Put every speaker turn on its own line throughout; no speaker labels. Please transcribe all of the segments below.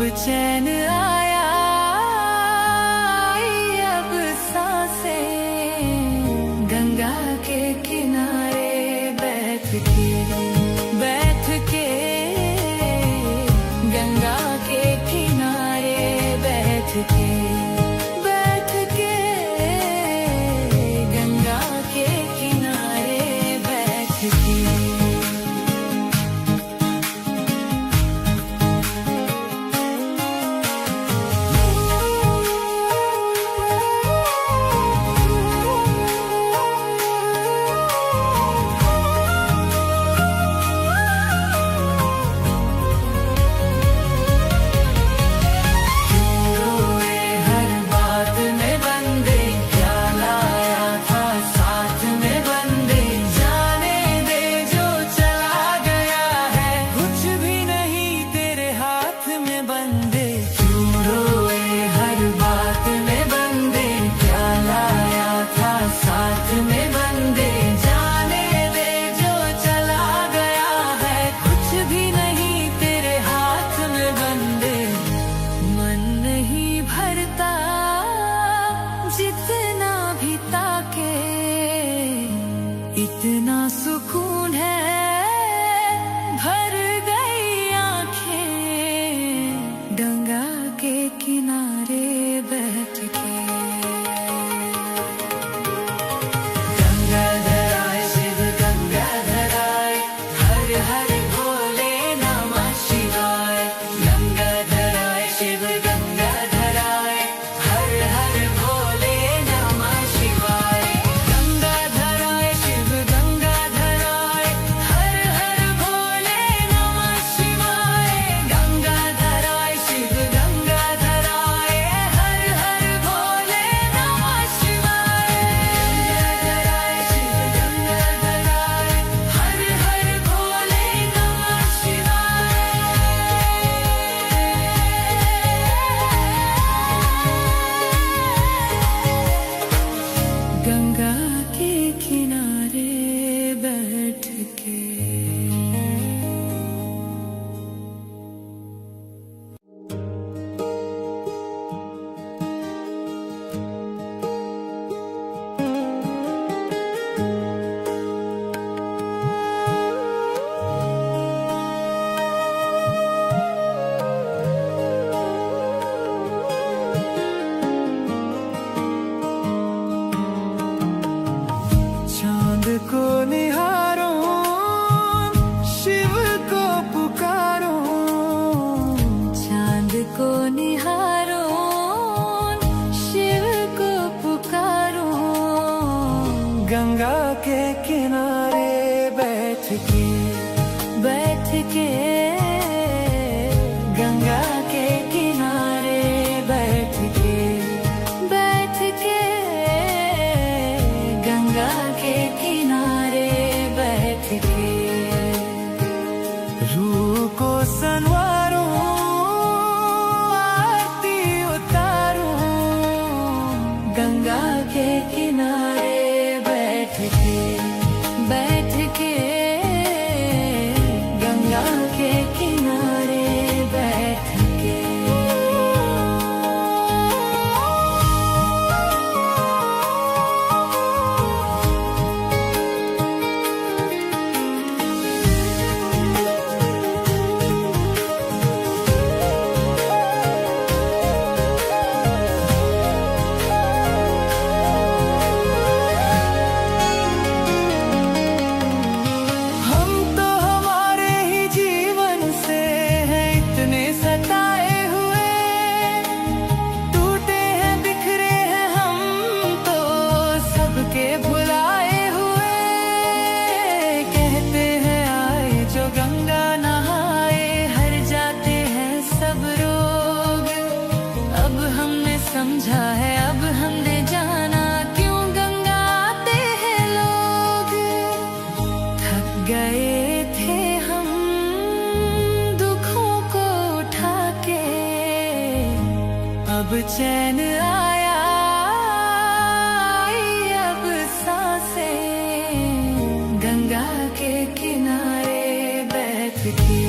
चैन आया, अब सांसें गंगा के किनारे बैठ के गंगा के किनारे बैठ के गंगा के किनारे बैठ के। जितना भी ताके इतना सुकून है, भर गई आंखें गंगा के किनारे बैठ के। गंगाधराय शिव गंगाधराय, हर हर भोले नमः शिवाय। गंगाधराय शिव गंगाधराय, हर हर भोले नमः शिवाय। गंगाधराय शिव गंगाधराय, हर हर भोले नमः शिवाय। गंगाधराय शिव गंगाधराय, हर हर भोले नमः शिवाय। गंगाधराय शिव गंगाधराय, हर हर भोले नमः शिवाय। गंगा के किनारे बैठ के। चांद को निहारो, शिव को पुकारो। चांद को निहारो, शिव को पुकारो। गंगा के किनारे बैठ के गंगा के किनारे बैठ के गंगा के किनारे बैठ के। रूह को संवारो, आरती उतारो। गंगा के किनारे बैठ के गंगा के किनारे बैठ के। हम तो हमारे ही जीवन से हैं इतने सताए हुए, टूटे हैं बिखरे हैं हम तो सबके भुलाए हुए। कहते हैं आए जो गंगा नहाए, हर जाते हैं सब रोग। अब हमने समझा है, अब हमने जाना क्यों गंगा आते हैं लोग। थक गए थे हम दुखों को उठा के, अब चैन आया, अब सांसें गंगा के किनारे बैठ के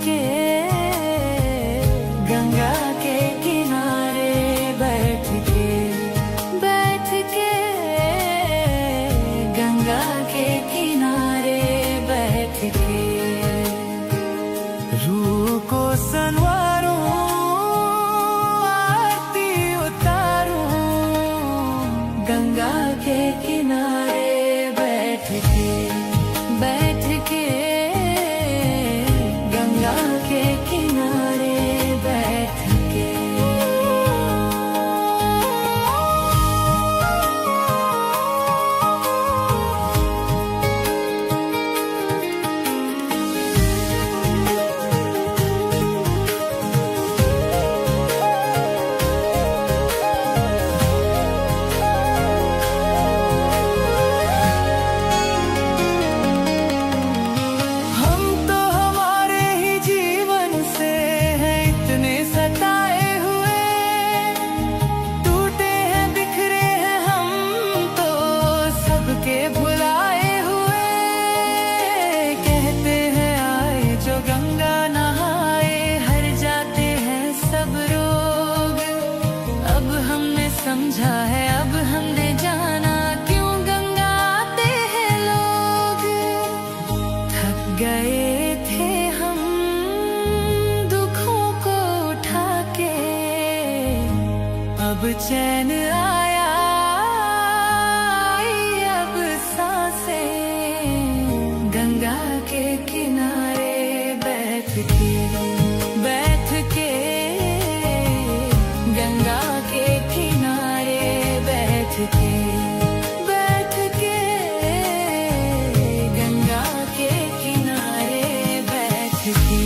के गंगा के किनारे बैठ के गंगा के किनारे बैठ के रूह को संवारूं, आरती उतारूं, गंगा के किनारे बैठ के गंगा के किनारे बैठ के। समझा है अब हमने जाना क्यों गंगा आते हैं लोग। थक गए थे हम दुखों को उठा के, अब चैन आया, अब सांसें गंगा के किनारे बैठ के गंगा के किनारे बैठ के गंगा के किनारे बैठ के।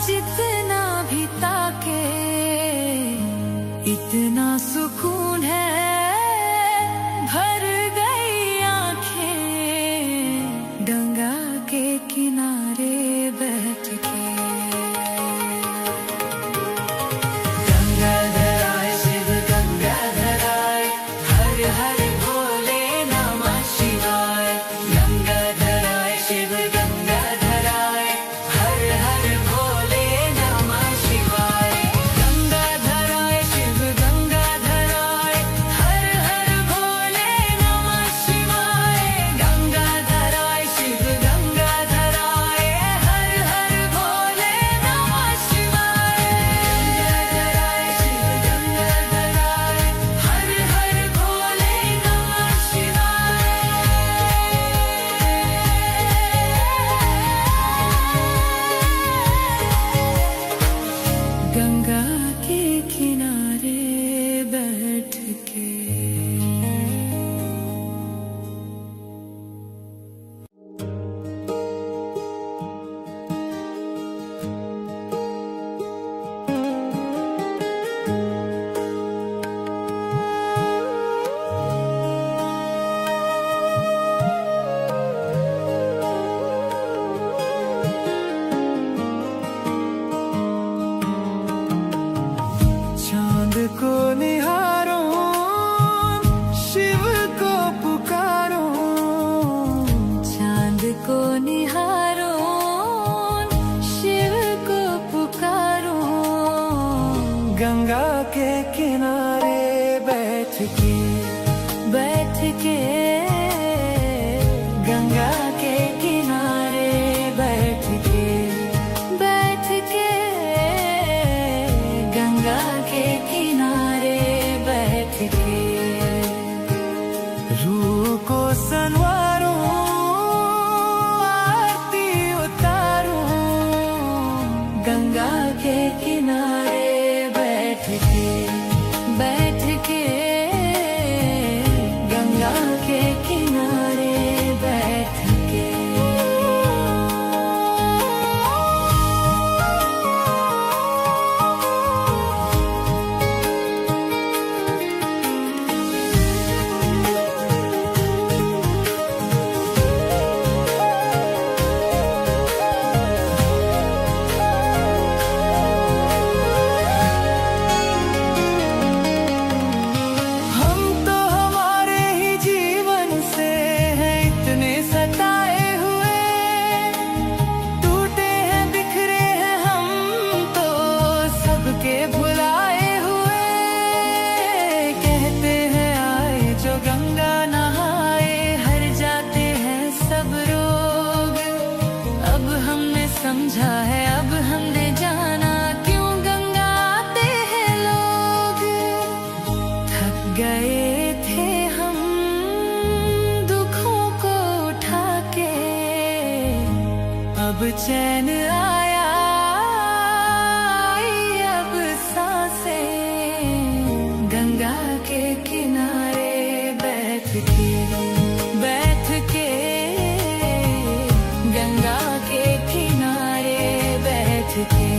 जितना भी ताके इतना सुकून है, भर गई आंखें गंगा के किनारे बैठ के। गंगाधराय शिव गंगाधराय, हर हर भोले नमः शिवाय। गंगाधराय शिव गंगाधराय, हर हर भोले नमः शिवाय। गंगाधराय शिव गंगाधराय, हर हर भोले नमः शिवाय। गंगाधराय शिव गंगाधराय, हर हर भोले नमः शिवाय। गंगाधराय शिव गंगाधराय, हर हर भोले नमः शिवाय। गंगा के किनारे बैठ के। चांद को निहारो, शिव को पुकारो, चांद को निहारो, शिव को पुकारो, गंगा के किनारे बैठ के गंगा के किनारे बैठ के गंगा के किनारे बैठ के। गए थे हम दुखों को उठा के, अब चैन आया आई अब सांसें, गंगा के किनारे बैठ के गंगा के किनारे बैठ के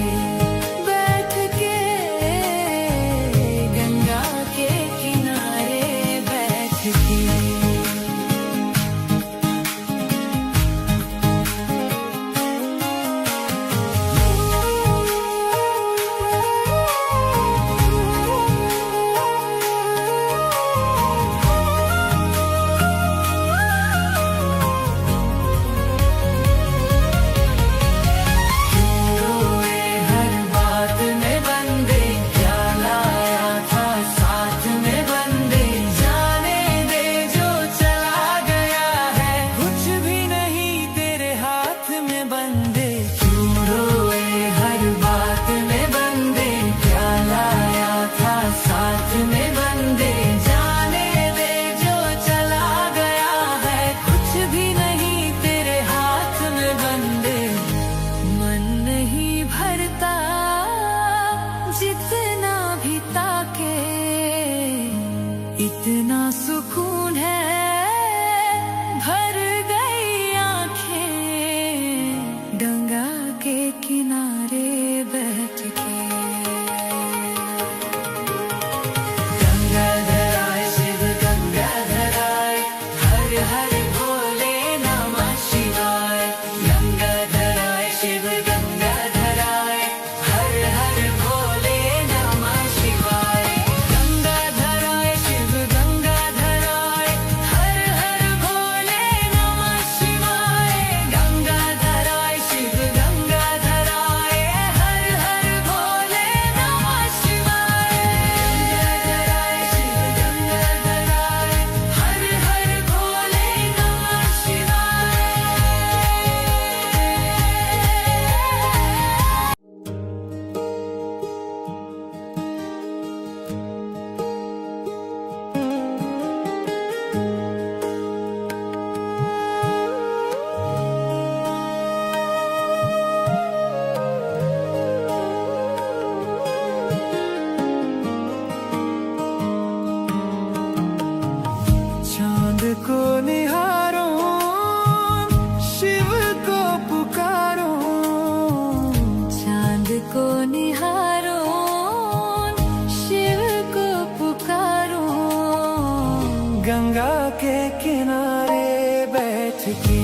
गंगा के किनारे बैठ के। जितना भी ताके इतना सुकून है, भर गई आंखें गंगा के किनारे बैठ के। गंगाधर आए शिव गंगाधर आए, हर हर भोले नमः शिवाय। गंगाधर आए शिव गंगाधर आए, हर हर भोले नमः शिवाय। गंगाधर आए शिव गंगाधर आए, हर हर भोले नमः शिवाय। गंगाधर आए शिव गंगाधर आए, हर हर भोले नमः शिवाय। गंगाधर आए शिव गंगाधर आए, हर हर भोले नमः शिवाय। चांद को निहारो, शिव को पुकारो। चांद को निहारो, शिव को पुकारो। गंगा के किनारे बैठ के